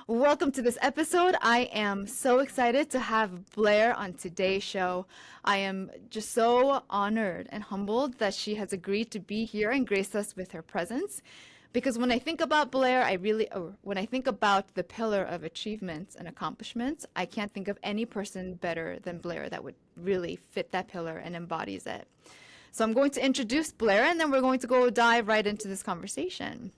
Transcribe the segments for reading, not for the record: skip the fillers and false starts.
Welcome to this episode. I am so excited to have Blair on today's show. I am just so honored and humbled that she has agreed to be here and grace us with her presence. Because when I think about Blair, or when I think about the pillar of achievements and accomplishments, I can't think of any person better than Blair that would really fit that pillar and embodies it. So I'm going to introduce Blair and then we're going to go dive right into this conversation.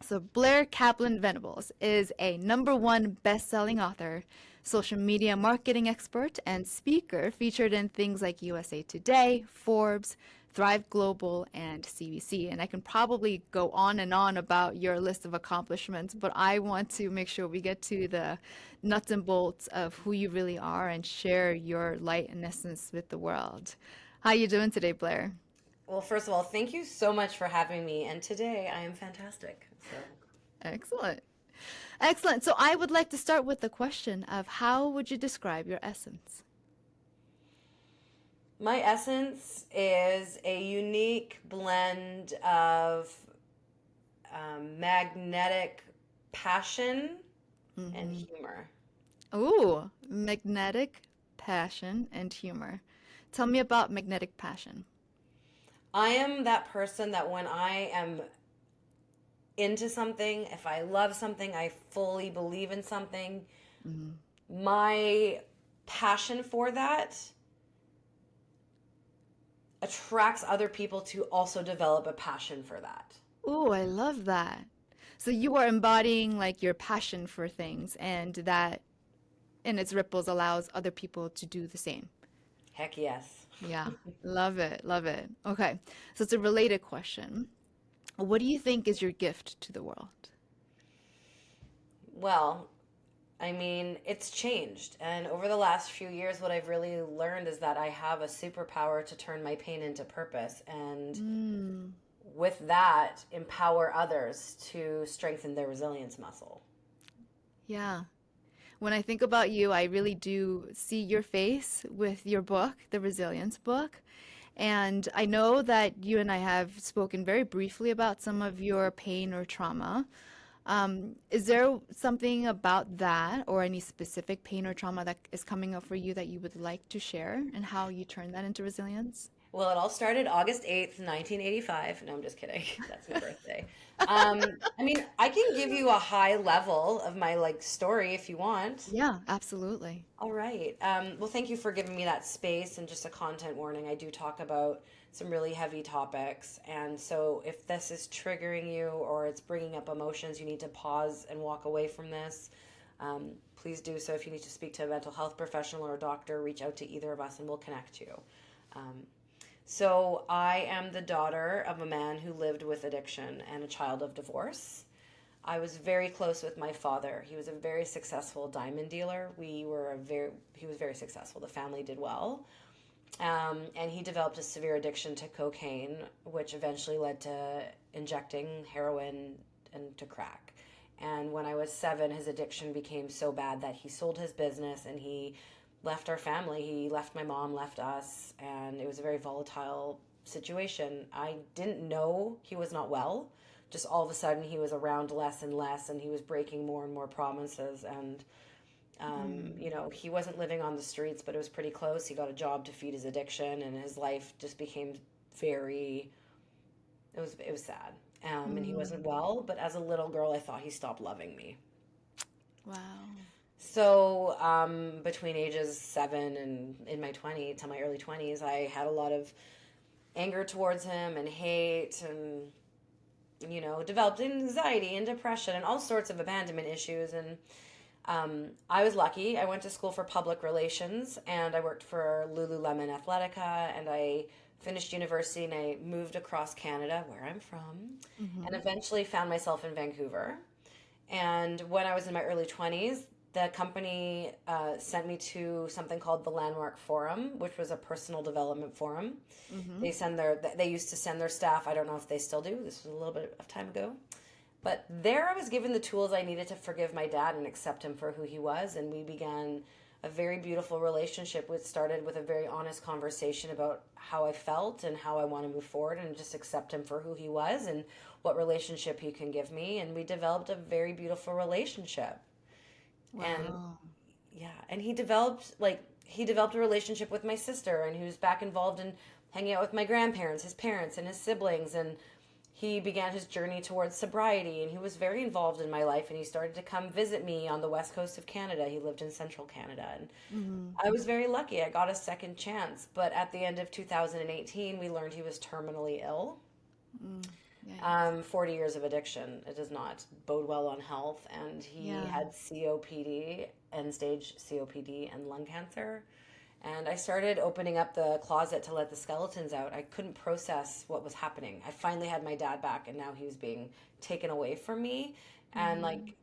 So Blair Kaplan Venables is a #1 best-selling author, social media marketing expert, and speaker featured in things like USA Today, Forbes, Thrive Global, and CBC. And I can probably go on and on about your list of accomplishments, but I want to make sure we get to the nuts and bolts of who you really are and share your light and essence with the world. How you doing today, Blair? Well, first of all, thank you so much for having me. And today I am fantastic. So, Excellent. Excellent. So I would like to start with the question of how would you describe your essence? my essence is a unique blend of magnetic passion and humor. Ooh, magnetic passion and humor. Tell me about magnetic passion. I am that person that when I am into something, if I love something, I fully believe in something, my passion for that attracts other people to also develop a passion for that. Ooh, I love that. So you are embodying like your passion for things and that in its ripples allows other people to do the same. Heck yes. Yeah, love it, love it. Okay, so it's a related question. What do you think is your gift to the world? Well, I mean, it's changed. And over the last few years, what I've really learned is that I have a superpower to turn my pain into purpose. And with that, empower others to strengthen their resilience muscle. Yeah. When I think about you, I really do see your face with your book, the Resilience book. And I know that you and I have spoken very briefly about some of your pain or trauma. Is there something about that or any specific pain or trauma that is coming up for you that you would like to share and how you turn that into resilience? Well, it all started August 8th, 1985. No, I'm just kidding. That's my birthday. I mean, I can give you a high level of my story if you want. Yeah, absolutely. All right. Well, thank you for giving me that space and just a content warning. I do talk about some really heavy topics. And so if this is triggering you or it's bringing up emotions, you need to pause and walk away from this. Please do so. If you need to speak to a mental health professional or a doctor, reach out to either of us and we'll connect you. Um, so I am the daughter of a man who lived with addiction and a child of divorce. I was very close with my father. He was a very successful diamond dealer. He was very successful. The family did well. And he developed a severe addiction to cocaine, which eventually led to injecting heroin and to crack. And when I was 7, his addiction became so bad that he sold his business and he left our family. He left my mom, left us, and it was a very volatile situation. I didn't know he was not well. Just all of a sudden, he was around less and less, and he was breaking more and more promises. And he wasn't living on the streets, but it was pretty close. He got a job to feed his addiction, and his life just became very. It was sad, and he wasn't well. But as a little girl, I thought he stopped loving me. Wow. So between ages 7 and in my 20s to my early 20s, I had a lot of anger towards him and hate and developed anxiety and depression and all sorts of abandonment issues. And I was lucky. I went to school for public relations and I worked for Lululemon Athletica and I finished university and I moved across Canada, where I'm from, and eventually found myself in Vancouver. And when I was in my early 20s, the company sent me to something called the Landmark Forum, which was a personal development forum. They used to send their staff. I don't know if they still do. This was a little bit of time ago. But there I was given the tools I needed to forgive my dad and accept him for who he was. And we began a very beautiful relationship, which started with a very honest conversation about how I felt and how I want to move forward and just accept him for who he was and what relationship he can give me. And we developed a very beautiful relationship. And Wow. yeah, and he developed a relationship with my sister, and he was back involved in hanging out with my grandparents, his parents, and his siblings. And he began his journey towards sobriety, and he was very involved in my life. And he started to come visit me on the west coast of Canada. He lived in central Canada, and Mm-hmm. I was very lucky. I got a second chance. But at the end of 2018, we learned he was terminally ill. Mm. Yikes. 40 years of addiction. It does not bode well on health. And he Yeah. had COPD, end stage COPD, and lung cancer. And I started opening up the closet to let the skeletons out. I couldn't process what was happening. I finally had my dad back, and now he was being taken away from me. And Mm-hmm. like,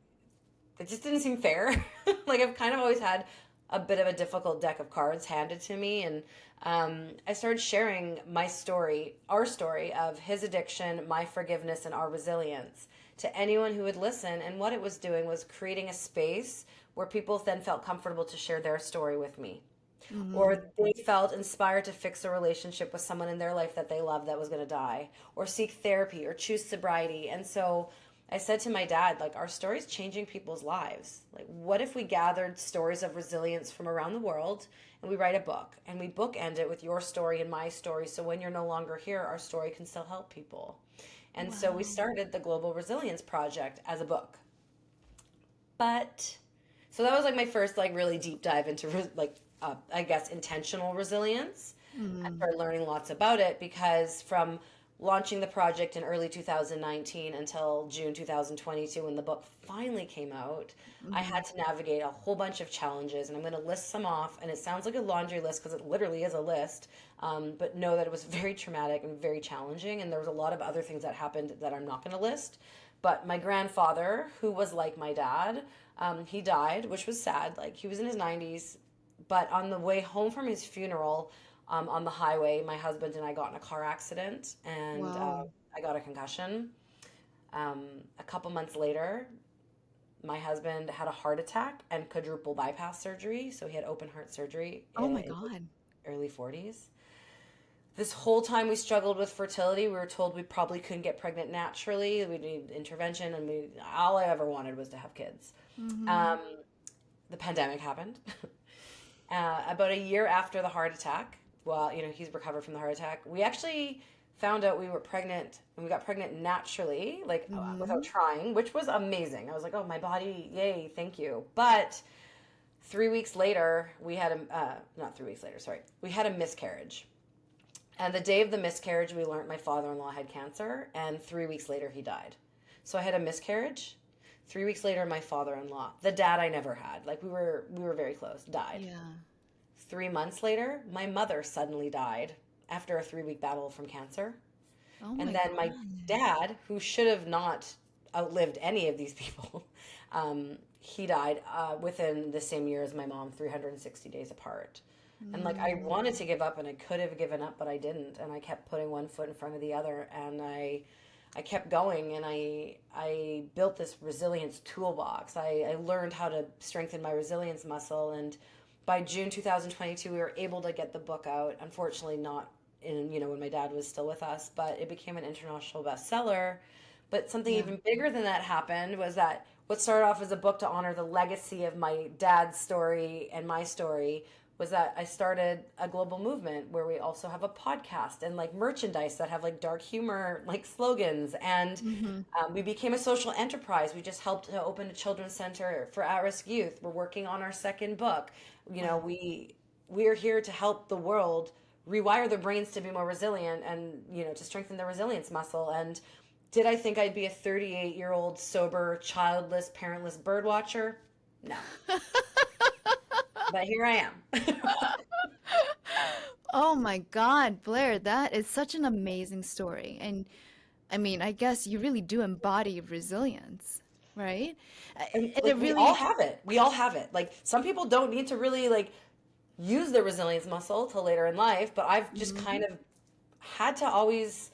it just didn't seem fair. Like, I've kind of always had a bit of a difficult deck of cards handed to me. And I started sharing my story, our story of his addiction, my forgiveness, and our resilience to anyone who would listen. And what it was doing was creating a space where people then felt comfortable to share their story with me, Mm-hmm. or they felt inspired to fix a relationship with someone in their life that they loved that was going to die, or seek therapy, or choose sobriety. And so I said to my dad, like, our story's changing people's lives. Like, what if we gathered stories of resilience from around the world and we write a book and we bookend it with your story and my story, so when you're no longer here, our story can still help people. And so we Wow. started the Global Resilience Project as a book. But so that was like my first like really deep dive into I guess intentional resilience. I Mm-hmm. started learning lots about it because from launching the project in early 2019 until June 2022 when the book finally came out, I Mm-hmm. had to navigate a whole bunch of challenges, and I'm going to list some off. And it sounds like a laundry list because it literally is a list, but know that it was very traumatic and very challenging, and there was a lot of other things that happened that I'm not going to list. But my grandfather, who was like my dad, he died, which was sad. Like, he was in his 90s, but on the way home from his funeral, on the highway, my husband and I got in a car accident, and Wow. I got a concussion. A couple months later, my husband had a heart attack and quadruple bypass surgery. So he had open heart surgery Oh my in his God. early 40s. This whole time we struggled with fertility. We were told we probably couldn't get pregnant naturally. We needed intervention, and all I ever wanted was to have kids. Mm-hmm. Um, the pandemic happened. About a year after the heart attack, well, he's recovered from the heart attack. We actually found out we were pregnant, and we got pregnant naturally, like Mm-hmm. without trying, which was amazing. I was like, oh, my body, yay, thank you. But 3 weeks later, we had not 3 weeks later, sorry, we had a miscarriage. And the day of the miscarriage, we learned my father-in-law had cancer, and 3 weeks later, he died. So I had a miscarriage. 3 weeks later, my father-in-law, the dad I never had, like we were very close, died. Yeah. 3 months later, my mother suddenly died after a 3-week battle from cancer. Oh And my then my God. dad, who should have not outlived any of these people, he died within the same year as my mom, 360 days apart. And like, I Mm. wanted to give up, and I could have given up, but I didn't. And I kept putting one foot in front of the other, and I kept going, and I built this resilience toolbox. I learned how to strengthen my resilience muscle, and by June 2022, we were able to get the book out. Unfortunately, not in, when my dad was still with us, but it became an international bestseller. But something Yeah. even bigger than that happened was that what started off as a book to honor the legacy of my dad's story and my story was that I started a global movement where we also have a podcast and like merchandise that have like dark humor, like slogans. And Mm-hmm. we became a social enterprise. We just helped to open a children's center for at-risk youth. We're working on our second book. Wow. We are here to help the world rewire their brains to be more resilient, and to strengthen the resilience muscle. And did I think I'd be a 38-year-old sober, childless, parentless bird watcher? No, but here I am. Oh my God, Blair, that is such an amazing story. And I mean, I guess you really do embody resilience, right? And And it like, we all really, have it. We all have it. Like, some people don't need to really like use their resilience muscle till later in life, but I've just Mhm. kind of had to always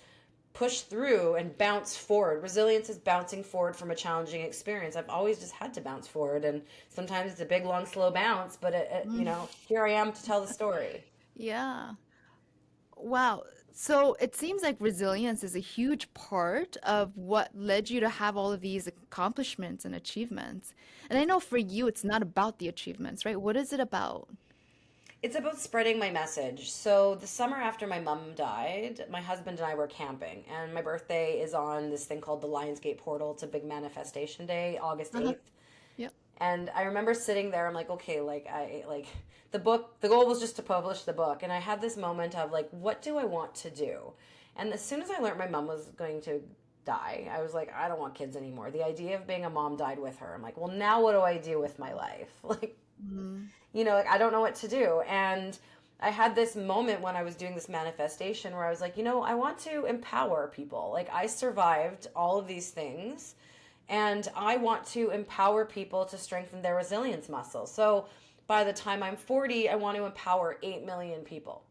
push through and bounce forward. Resilience is bouncing forward from a challenging experience. I've always just had to bounce forward, and sometimes it's a big, long, slow bounce, but Mm. here I am to tell the story. Yeah. Wow. So it seems like resilience is a huge part of what led you to have all of these accomplishments and achievements. And I know for you, it's not about the achievements, right? What is it about? It's about spreading my message. So the summer after my mom died, my husband and I were camping, and my birthday is on this thing called the Lionsgate Portal. It's a big manifestation day, August Uh-huh. 8th. Yep. And I remember sitting there, I'm like, okay, like I like the book, the goal was just to publish the book. And I had this moment of like, what do I want to do? And as soon as I learned my mom was going to die, I was like, I don't want kids anymore. The idea of being a mom died with her. I'm like, well, now what do I do with my life? Like, Mm-hmm. like I don't know what to do. And I had this moment when I was doing this manifestation where I was like, I want to empower people. Like I survived all of these things and I want to empower people to strengthen their resilience muscle. So by the time I'm 40, I want to empower 8 million people.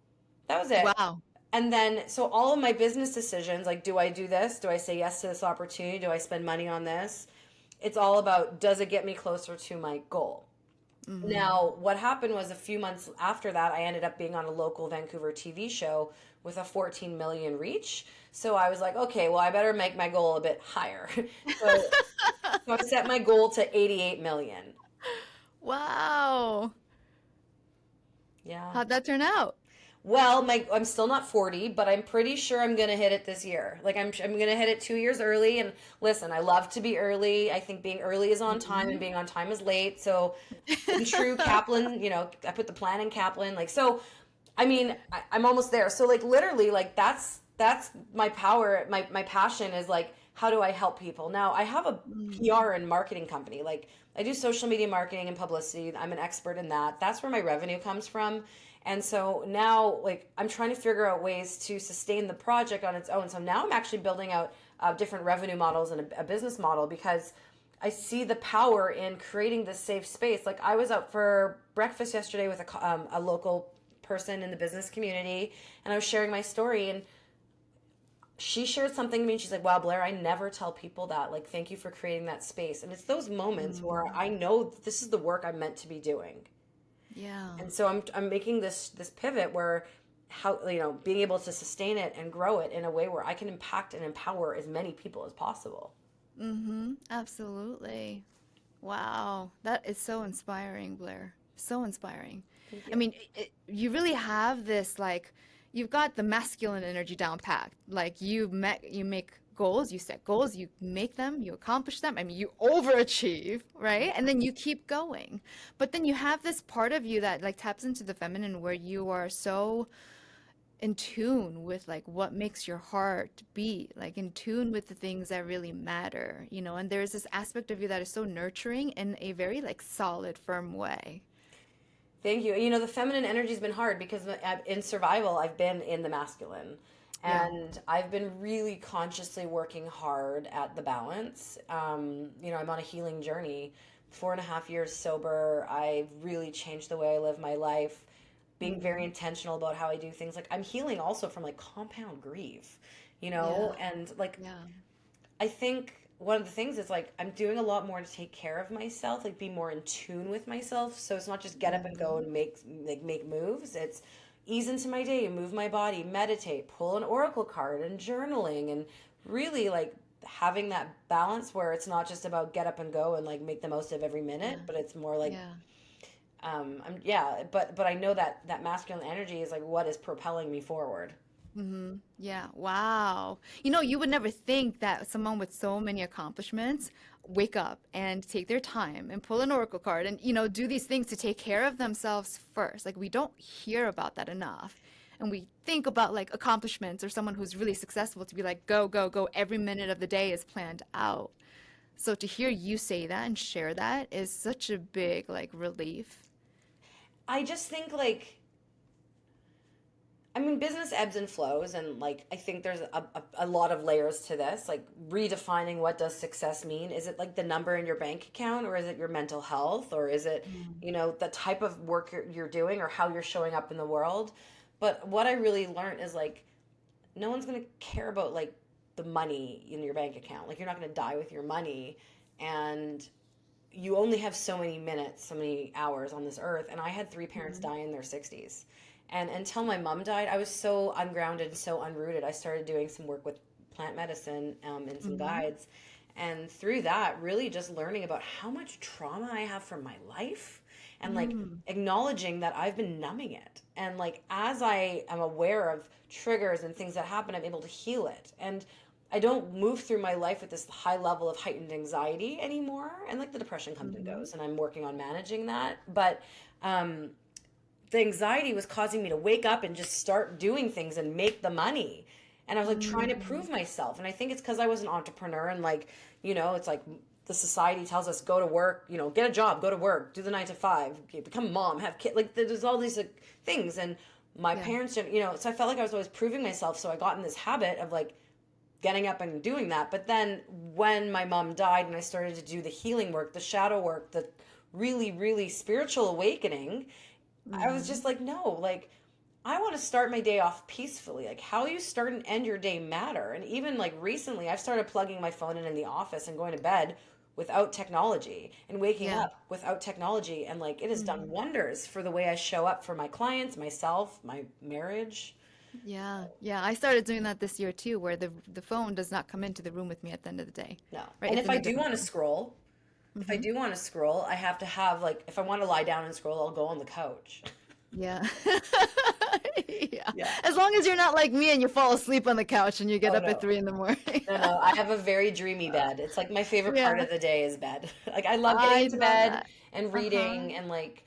That was it. Wow. And then, so all of my business decisions, like, do I do this? Do I say yes to this opportunity? Do I spend money on this? It's all about, does it get me closer to my goal? Mm-hmm. Now, what happened was a few months after that, I ended up being on a local Vancouver TV show with a 14 million reach. So I was like, okay, well, I better make my goal a bit higher. So, so I set my goal to 88 million. Wow. Yeah. How'd that turn out? Well, I'm still not 40, but I'm pretty sure I'm going to hit it this year. Like I'm going to hit it 2 years early and listen, I love to be early. I think being early is on time and Mhm. being on time is late. So in true Kaplan, I put the plan in Kaplan. Like so I mean, I'm almost there. So like literally like that's my power, my passion is like how do I help people? Now, I have a Mm. PR and marketing company. Like I do social media marketing and publicity. I'm an expert in that. That's where my revenue comes from. And so now like I'm trying to figure out ways to sustain the project on its own. So now I'm actually building out different revenue models and a business model because I see the power in creating this safe space. Like I was out for breakfast yesterday with a local person in the business community, and I was sharing my story, and she shared something to me. And she's like, "Wow, Blair, I never tell people that. Like, thank you for creating that space." And it's those moments where Mm. I know this is the work I'm meant to be doing, Yeah. and so I'm making this pivot where how being able to sustain it and grow it in a way where I can impact and empower as many people as possible. Mm-hmm. Absolutely. Wow. That is so inspiring, Blair. So inspiring. Thank I you. mean, you really have this like you've got the masculine energy down packed. Like you make goals, you set goals, you make them, you accomplish them. I mean, you overachieve, right? And then you keep going. But then you have this part of you that like taps into the feminine where you are so in tune with like what makes your heart beat, like in tune with the things that really matter, and there's this aspect of you that is so nurturing in a very like solid, firm way. Thank you. The feminine energy's been hard because in survival, I've been in the masculine. Yeah. And I've been really consciously working hard at the balance. I'm on a healing journey. 4.5 years sober. I've really changed the way I live my life, being very Hmm. intentional about how I do things. Like, I'm healing also from like compound grief, Yeah. and like Yeah. I think one of the things is like I'm doing a lot more to take care of myself, like be more in tune with myself. So it's not just get up and go Hmm. and make moves. It's ease into my day, move my body, meditate, pull an oracle card and journaling and really like having that balance where it's not just about get up and go and like make the most of every minute, Yeah. but it's more like Yeah. yeah, but I know that masculine energy is like what is propelling me forward. Hmm. Yeah. Wow. You would never think that someone with so many accomplishments wake up and take their time and pull an oracle card and, do these things to take care of themselves first. Like we don't hear about that enough. And we think about like accomplishments or someone who's really successful to be like, go, go, go. Every minute of the day is planned out. So to hear you say that and share that is such a big like relief. I just think like I mean, business ebbs and flows, and like I think there's a lot of layers to this. Like redefining what does success mean? Is it like the number in your bank account, or is it your mental health, or is it, Mm. the type of work you're doing, or how you're showing up in the world? But what I really learned is like no one's gonna care about like the money in your bank account. Like you're not gonna die with your money, and you only have so many minutes, so many hours on this earth. And I had three parents Mhm. die in their 60s. And until my mom died, I was so ungrounded and so unrooted. I started doing some work with plant medicine and some Mhm. guides. And through that, really just learning about how much trauma I have from my life and like Mm. acknowledging that I've been numbing it. And like as I am aware of triggers and things that happen, I'm able to heal it. And I don't move through my life with this high level of heightened anxiety anymore. And like the depression comes and Mhm. goes, and I'm working on managing that. But the anxiety was causing me to wake up and just start doing things and make the money. And I was like trying to Mm. prove myself. And I think it's because I was an entrepreneur and like, it's like the society tells us go to work, get a job, go to work, do the 9 to 5, become a mom, have kids. Like there's all these like, things. And my Yeah. parents, so I felt like I was always proving myself. So I got in this habit of like getting up and doing that. But then when my mom died and I started to do the healing work, the shadow work, the really, really spiritual awakening, I was Mhm. just like, no, like I want to start my day off peacefully. Like how you start and end your day matter. And even like recently, I've started plugging my phone in the office and going to bed without technology and waking Yeah. up without technology. And like it has done Mhm. wonders for the way I show up for my clients, myself, my marriage. Yeah. Yeah. I started doing that this year too, where the phone does not come into the room with me at the end of the day. No. Right? And It's if in I a do different want to room. scroll, if I Mhm. do want to scroll, I have to have like if I want to lie down and scroll, I'll go on the couch. Yeah. Yeah. Yeah. As long as you're not like me and you fall asleep on the couch and you get Oh up at no. 3 in the morning. No, no, I have a very dreamy bed. It's like my favorite part Yeah. of the day is bed. Like I love getting I into love bed that. and Uh-huh. reading and like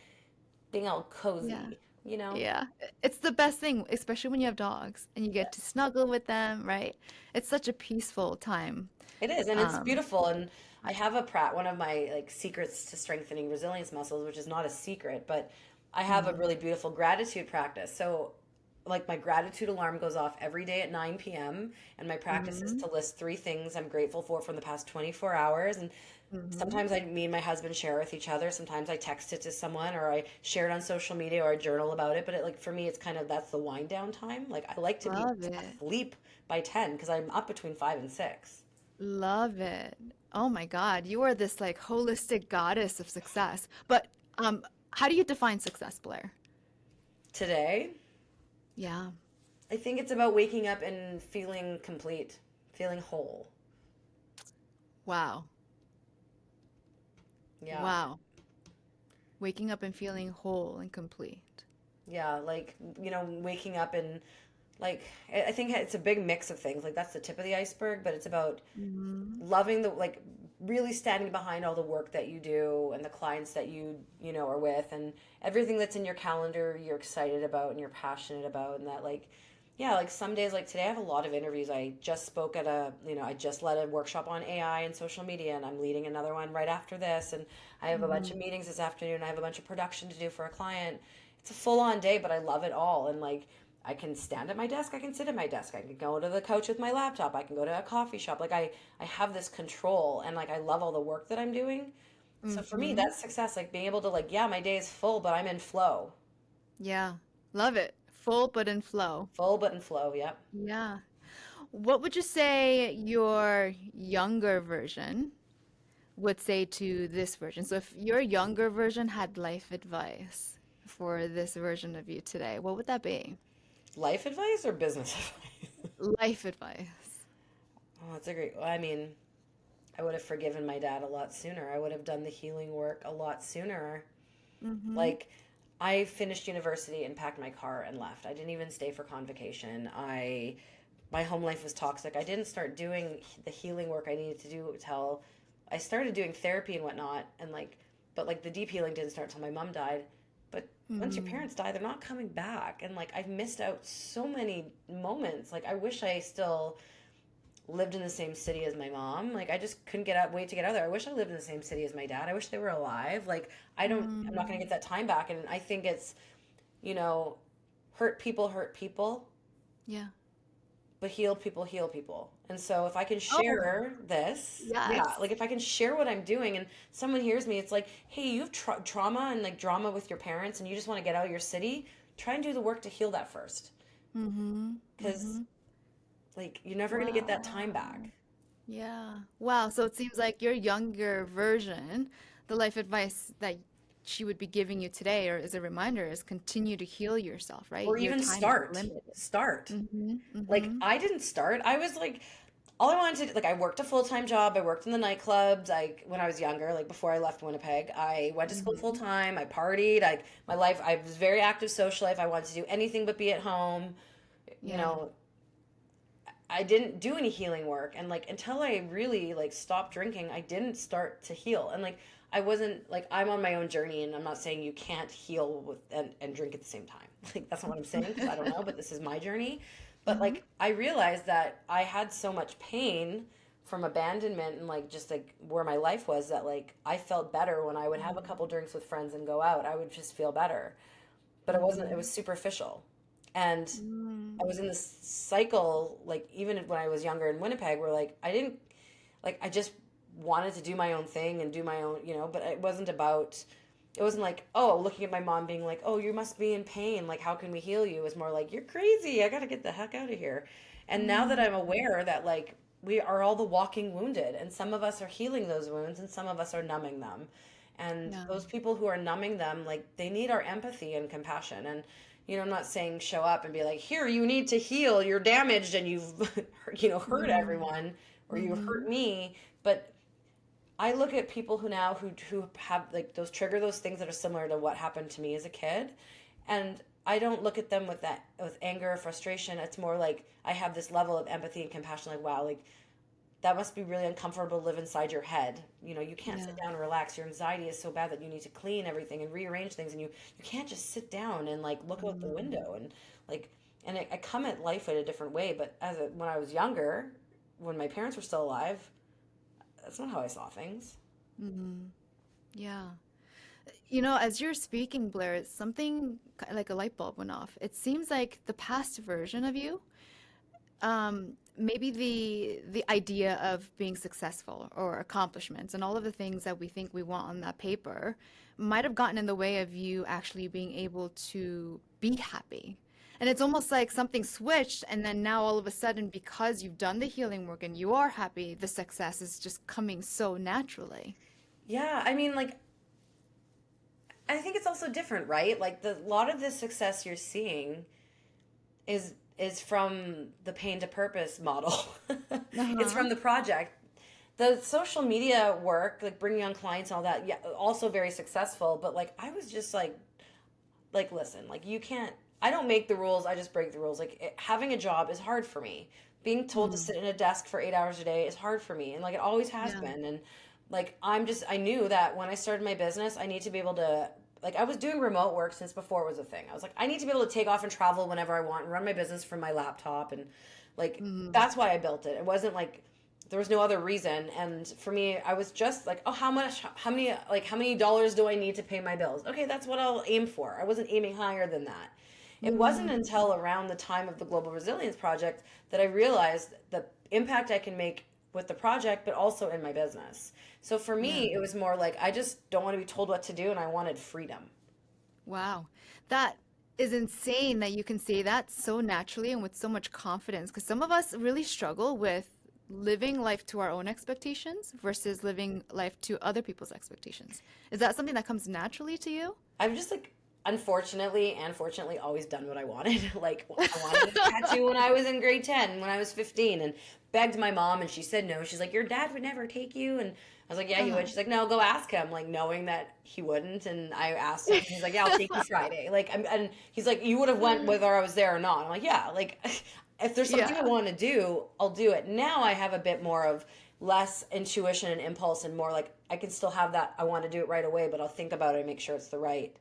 being all Yeah. cozy, you know? Yeah. It's the best thing, especially when you have dogs and you get to Yes. snuggle with them, right? It's such a peaceful time. It is, and it's Um, beautiful. And I have a one of my like secrets to strengthening resilience muscles, which is not a secret, but I have a mhm. really beautiful gratitude practice. So, like my gratitude alarm goes off every day at 9 p.m. and my practice is Mhm. to list three things I'm grateful for from the past 24 hours. And Mhm. sometimes me and my husband share with each other. Sometimes I text it to someone or I share it on social media or I journal about it. But it, like for me, it's kind of that's the wind down time. Like I like to be Love it. asleep by 10 because I'm up between 5 and 6. Love it. Oh my God, you are this like holistic goddess of success. But how do you define success, Blair? Today, Yeah. I think it's about waking up and feeling complete, feeling whole. Wow. Yeah. Wow. Waking up and feeling whole and complete. Yeah, like, waking up and like I think it's a big mix of things. Like that's the tip of the iceberg, but it's about Mhm. loving the like really standing behind all the work that you do and the clients that you are with and everything that's in your calendar you're excited about and you're passionate about and that like yeah, like some days like today I have a lot of interviews. I just spoke at I just led a workshop on AI and social media and I'm leading another one right after this and I have a bunch of Mhm. meetings this afternoon. I have a bunch of production to do for a client. It's a full on day, but I love it all and like I can stand at my desk, I can sit at my desk, I can go to the couch with my laptop, I can go to a coffee shop. Like I have this control and like I love all the work that I'm doing. So for me, Mhm. that's success. Like being able to like, yeah, my day is full, but I'm in flow. Yeah. Love it. Full but in flow. Full but in flow. Yep. Yeah. What would you say your younger version would say to this version? So if your younger version had life advice for this version of you today, what would that be? Life advice or business advice? Life advice. Oh, that's a great. Well, I mean, I would have forgiven my dad a lot sooner. I would have done the healing work a lot sooner. Mm-hmm. Like, I finished university and packed my car and left. I didn't even stay for convocation. My home life was toxic. I didn't start doing the healing work I needed to do till I started doing therapy and whatnot. And like, but like the deep healing didn't start till my mom died. But once your Mm-hmm. parents die, they're not coming back. And like, I've missed out so many moments. Like, I wish I still lived in the same city as my mom. Like, I just couldn't wait to get out there. I wish I lived in the same city as my dad. I wish they were alive. Like, I'm not going to get that time back. And I think it's, you know, hurt people, Yeah. but heal people. And so if I can Oh, share this, yeah, yes. like if I can share what I'm doing and someone hears me, it's like, hey, you have trauma and like drama with your parents and you just want to get out of your city, try and do the work to heal that first. Mm-hmm. Because Mm-hmm. like you're never going to get that time Wow. back. Yeah. Wow. So it seems like your younger version the life advice that she would be giving you today, or as a reminder, is continue to heal yourself, right? Or Your even time is start. limited. Start. Mm-hmm. Like Mm-hmm. I didn't start. I was like all I wanted to do, like I worked a full-time job. I worked in the nightclubs. I when I was younger, like before I left Winnipeg, I went to school full Mm-hmm. time. I partied. My life, I was very active social life. I wanted to do anything but be at home. You Yeah. know, I didn't do any healing work, and like until I really like stopped drinking, I didn't start to heal. And like I wasn't like I'm on my own journey, and I'm not saying you can't heal with and drink at the same time. Like that's not what I'm saying because I don't know, but this is my journey. But Mm-hmm. like I realized that I had so much pain from abandonment and like just like where my life was that like I felt better when I would have a couple drinks with friends and go out. I would just feel better. But it wasn't, it Mm-hmm. was superficial. And Mm-hmm. I was in this cycle, like even when I was younger in Winnipeg, where like I didn't like I just wanted to do my own thing and do my own, but it wasn't about it wasn't like, oh, looking at my mom being like, oh, you must be in pain. Like, how can we heal you? It was more like, you're crazy. I got to get the heck out of here. And now that I'm aware that like we are all the walking wounded, and some of us are healing those wounds and some of us are numbing them. And Yeah. those people who are numbing them, like they need our empathy and compassion. And I'm not saying show up and be like, here, you need to heal. You're damaged and you've, hurt everyone or you hurt Mm-hmm. me. But I look at people who now who have like those trigger those things that are similar to what happened to me as a kid, and I don't look at them with that with anger or frustration. It's more like I have this level of empathy and compassion. Like wow, like that must be really uncomfortable to live inside your head. You can't sit Yeah. down and relax. Your anxiety is so bad that you need to clean everything and rearrange things, and you can't just sit down and like look out the Mm-hmm. window and like. And I come at life in a different way. But when I was younger, when my parents were still alive, that's not how I saw things. Mm-hmm. Yeah. As you're speaking, Blair, something like a light bulb went off. It seems like the past version of you, maybe the idea of being successful or accomplishments and all of the things that we think we want on that paper might have gotten in the way of you actually being able to be happy. And it's almost like something switched, and then now all of a sudden, because you've done the healing work and you are happy, the success is just coming so naturally. Yeah, I mean, like I think it's also different, right? Like the a lot of the success you're seeing is from the pain to purpose model. It's Uh-huh. from the project. The social media work, like bringing on clients and all that, yeah, also very successful. But like I was just like listen, like you can't. I don't make the rules. I just break the rules. Like having a job is hard for me. Being told to Mm. sit in a desk for 8 hours a day is hard for me, and like it always has Yeah. been. And like I knew that when I started my business, I need to be able to. Like I was doing remote work since before it was a thing. I was like, I need to be able to take off and travel whenever I want and run my business from my laptop, and like Mm. that's why I built it. It wasn't like there was no other reason. And for me, I was just like, oh, how many dollars do I need to pay my bills? Okay, that's what I'll aim for. I wasn't aiming higher than that. It wasn't Mm. until around the time of the Global Resilience Project that I realized the impact I can make with the project, but also in my business. So for Yeah. me, it was more like I just don't want to be told what to do, and I wanted freedom. Wow. That is insane that you can say that so naturally and with so much confidence. Because some of us really struggle with living life to our own expectations versus living life to other people's expectations. Is that something that comes naturally to you? I've just like unfortunately and fortunately always done what I wanted. Like I wanted a tattoo when I was in grade 10, when I was 15 and begged my mom and she said no. She's like, "Your dad would never take you." And I was like, "Yeah, he would." Uh-huh. She's like, "No, go ask him." Like knowing that he wouldn't, and I asked him. He's like, "Yeah, I'll take you Friday." Like and he's like, "You would have went whether I was there or not." I'm like, "Yeah, like if there's something I Yeah. want to do, I'll do it." Now I have a bit more of less intuition and impulse and more like I can still have that I want to do it right away, but I'll think about it and make sure it's the right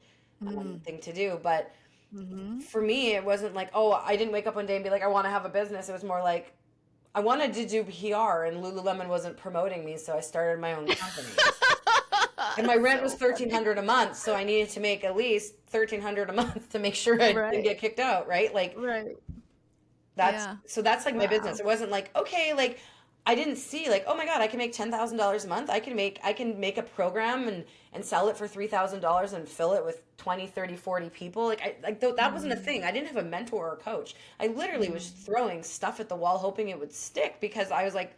Mm. thing to do. But Mm-hmm. for me, it wasn't like, oh, I didn't wake up one day and be like, I want to have a business. It was more like, I wanted to do PR and Lululemon wasn't promoting me, so I started my own company. And my rent was So funny. 1,300 a month, so I needed to make at least 1,300 a month to make sure I didn't Right. get kicked out, right? Like Right. that's Yeah. so that's like my business. Wow. It wasn't like, okay, like I didn't see like, oh my God, I can make $10,000 a month. I can make a program and sell it for $3,000 and fill it with 20, 30, 40 people. Like that wasn't a Mm. thing. I didn't have a mentor or a coach. I literally was Mm. throwing stuff at the wall hoping it would stick because I was like,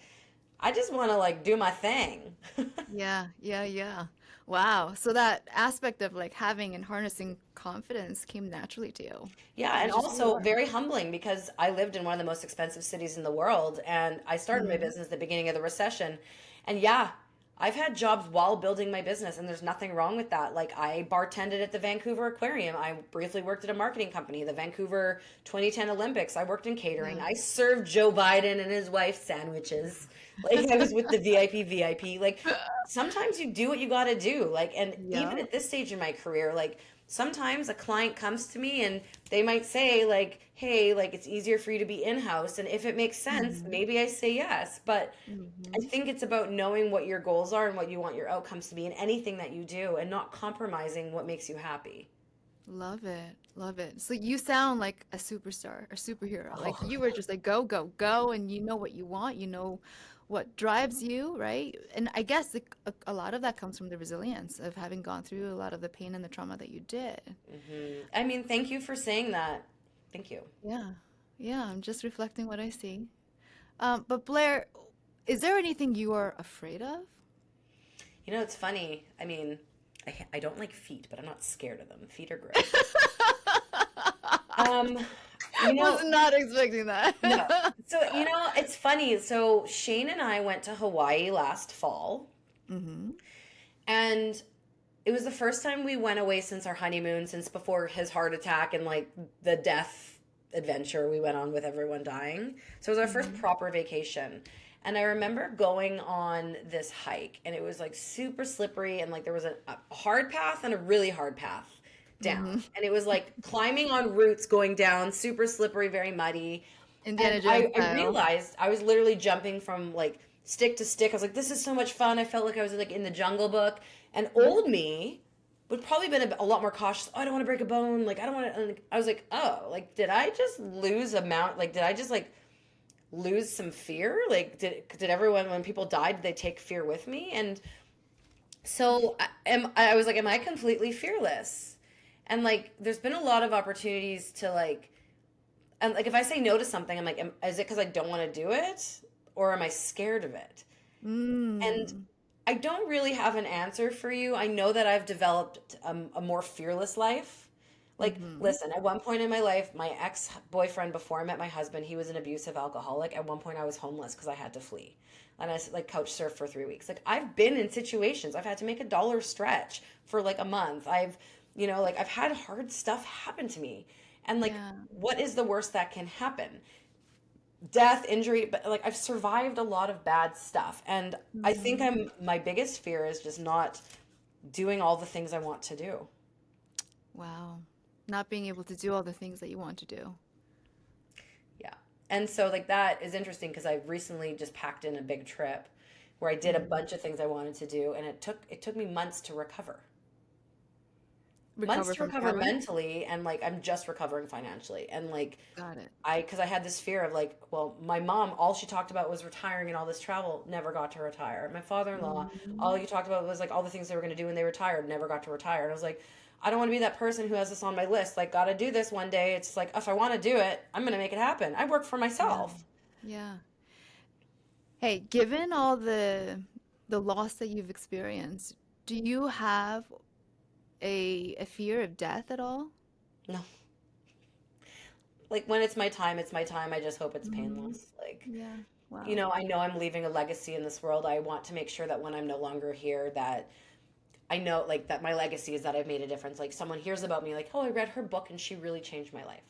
I just want to like do my thing. Yeah, yeah, yeah. Wow. So that aspect of like having and harnessing confidence came naturally to you. Yeah, and It's just who you also are. very humbling because I lived in one of the most expensive cities in the world and I started my Mm-hmm. business at the beginning of the recession. And yeah, I've had jobs while building my business and there's nothing wrong with that. Like I bartended at the Vancouver Aquarium. I briefly worked at a marketing company, the Vancouver 2010 Olympics. I worked in catering. Yeah. I served Joe Biden and his wife sandwiches. Like I was with the VIP. Like sometimes you do what you got to do. Like and even Yeah. at this stage in my career, like sometimes a client comes to me and they might say like, hey, like it's easier for you to be in-house, and if it makes sense Mm-hmm. maybe I say yes, but I Mm-hmm. think it's about knowing what your goals are and what you want your outcomes to be in anything that you do and not compromising what makes you happy. Love it. Love it. So you sound like a superstar, a superhero. Like Oh, you were just like go, go, go, and you know what you want, you know what drives you, right? And I guess a lot of that comes from the resilience of having gone through a lot of the pain and the trauma that you did. I mean, thank you for saying that. Thank you. Yeah. Yeah, I'm just reflecting what I see. But Blair, is there anything you are afraid of? You know, it's funny. I mean, I don't like feet, but I'm not scared of them. Feet are gross. um you Was know, not expecting that. no. So, you know, it's funny. So, Shane and I went to Hawaii last fall, Mm-hmm. and it was the first time we went away since our honeymoon, since before his heart attack and like the death adventure we went on with everyone dying. So, it was our first Mm-hmm. proper vacation. And I remember going on this hike, and it was like super slippery, and like there was a hard path and a really hard path down. Mm-hmm. And it was like climbing on roots going down, super slippery, very muddy. And Indiana Jones I style. realized I was literally jumping from like stick to stick. I was like, this is so much fun. I felt like I was like in the Jungle Book. And Yeah. old me would probably been a lot more cautious. Oh, I don't want to break a bone. Like I don't want to. I was like, oh, like did I just lose a mount? Like did I just like lose some fear? Like did everyone when people died, did they take fear with me? And so I was like, am I completely fearless? And like, there's been a lot of opportunities to like and like if I say no to something, I'm like, is it because I don't want to do it, or am I scared of it? And Mm. I don't really have an answer for you. I know that I've developed a more fearless life. Like, Mm-hmm. listen, at one point in my life, my ex-boyfriend before I met my husband, he was an abusive alcoholic. At one point, I was homeless because I had to flee. And I like couch surfed for 3 weeks. Like, I've been in situations. I've had to make a dollar stretch for like a month. Like I've had hard stuff happen to me. And like, Yeah. what is the worst that can happen? Death, injury, but like I've survived a lot of bad stuff. And I think Mm. my biggest fear is just not doing all the things I want to do. Wow. Not being able to do all the things that you want to do. Yeah. And so like that is interesting because I recently just packed in a big trip where I did a Mm. bunch of things I wanted to do and it took me months to recover. Months Recover to from recover traveling? mentally and like I'm just recovering financially. And like Got it. because I had this fear of like, well, my mom, all she talked about was retiring and all this travel, never got to retire. My father-in-law, all Mm. you talked about was like all the things they were going to do when they retired, never got to retire. And I was like, I don't want to be that person who has this on my list. Like, got to do this one day. It's like, if I want to do it, I'm going to make it happen. I work for Yeah. myself. Yeah. Hey, given all the loss that you've experienced, do you have a fear of death at all? No, like when it's my time, it's my time. I just hope it's Mm. painless. Like, Yeah. Wow. I know I'm leaving a legacy in this world. I want to make sure that when I'm no longer here, that I know like that my legacy is that I've made a difference. Like someone hears about me, like, oh, I read her book and she really changed my life.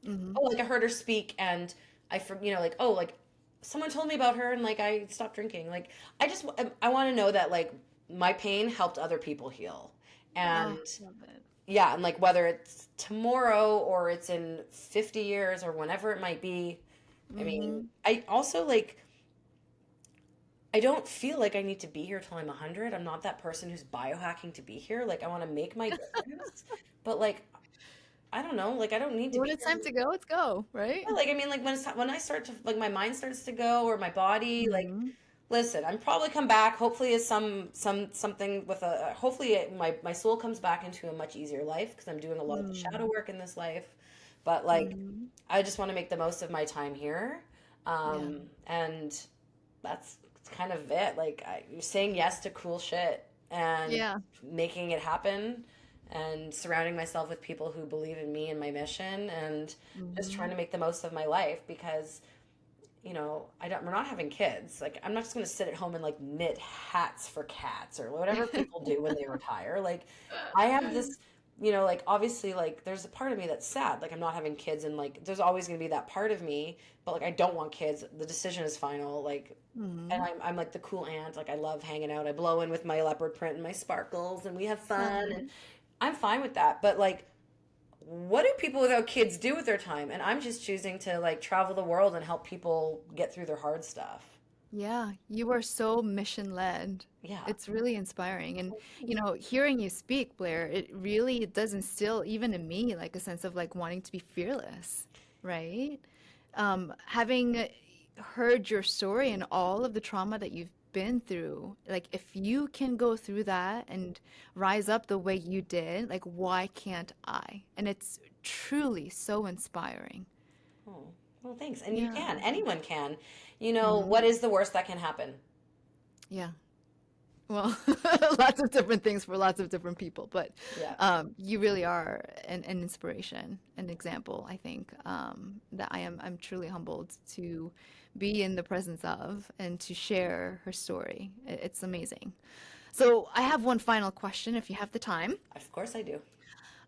Mm-hmm. Oh, like I heard her speak and like, oh, like someone told me about her and like I stopped drinking. Like I want to know that like my pain helped other people heal. Oh, And love it. yeah, and like whether it's tomorrow or it's in 50 years or whenever it might be. I mean, Mm-hmm. I also like I don't feel like I need to be here till I'm 100. I'm not that person who's biohacking to be here. Like I want to make my difference. But like I don't know, like I don't need to When be it's here. time to go, it's go, right? Yeah, like I mean, like when I start to like my mind starts to go or my body, like Mm-hmm. listen, I'm probably come back. Hopefully, as something with a hopefully my soul comes back into a much easier life because I'm doing a lot of the shadow Mm. work in this life. But like, Mm-hmm. I just want to make the most of my time here, Yeah. and that's kind of it. Like you're saying yes to cool shit. and Yeah. making it happen and surrounding myself with people who believe in me and my mission and just trying Hmm. to make the most of my life because we're not having kids. Like, I'm not just going to sit at home and like knit hats for cats or whatever people do when they retire. Like, I have this, like, obviously, like, there's a part of me that's sad. Like, I'm not having kids, and like, there's always going to be that part of me, but like, I don't want kids. The decision is final. Like, and Hmm. I'm like the cool aunt. Like, I love hanging out. I blow in with my leopard print and my sparkles, and we have fun, and I'm fine with that. But like, what do people without kids do with their time? And I'm just choosing to like travel the world and help people get through their hard stuff. Yeah, you are so mission led. Yeah. It's really inspiring. And, hearing you speak, Blair, it really does instill, even in me, like a sense of like wanting to be fearless, right? Having heard your story and all of the trauma that you've been through, like if you can go through that and rise up the way you did, like why can't I? And it's truly so inspiring. Oh, well, thanks. And you Yeah. can. Anyone can. Hmm. What is the worst that can happen? Yeah. Well, lots of different things for lots of different people, but Yeah. you really are an inspiration, an example, I think, that I'm truly humbled to be in the presence of and to share her story. It's amazing. So I have one final question, if you have the time. Of course I do.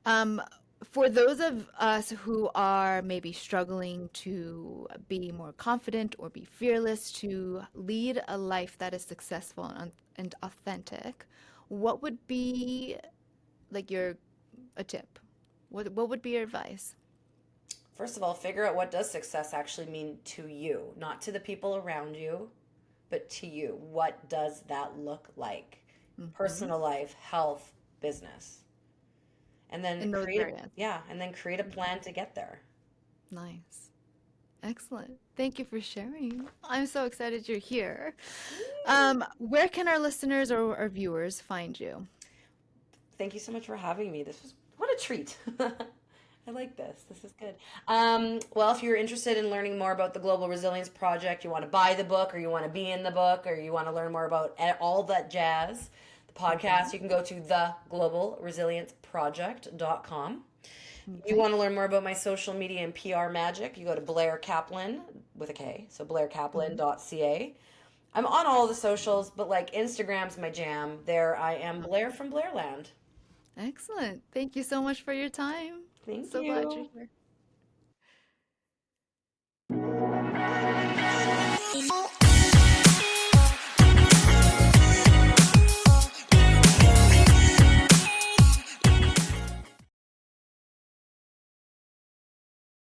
Um, for those of us who are maybe struggling to be more confident or be fearless to lead a life that is successful and authentic, what would be like your a tip? What would be your advice? First of all, figure out what does success actually mean to you, not to the people around you, but to you. What does that look like? Hmm. Personal life, health, business. And then In those areas. create a plan to get there. Nice. Excellent. Thank you for sharing. I'm so excited you're here. Where can our listeners or our viewers find you? Thank you so much for having me. This was what a treat. I like this. This is good. Well, if you're interested in learning more about the Global Resilience Project, you want to buy the book, or you want to be in the book, or you want to learn more about all that jazz, the podcast, Hmm. you can go to theglobalresilienceproject.com. You Okay. want to learn more about my social media and PR magic, you go to Blair Kaplan with a K, so Hmm. blairkaplan.ca. I'm on all the socials, but like Instagram's my jam. There I am, Blair from Blairland. Excellent. Thank you so much for your time. Thank So glad you're you. here.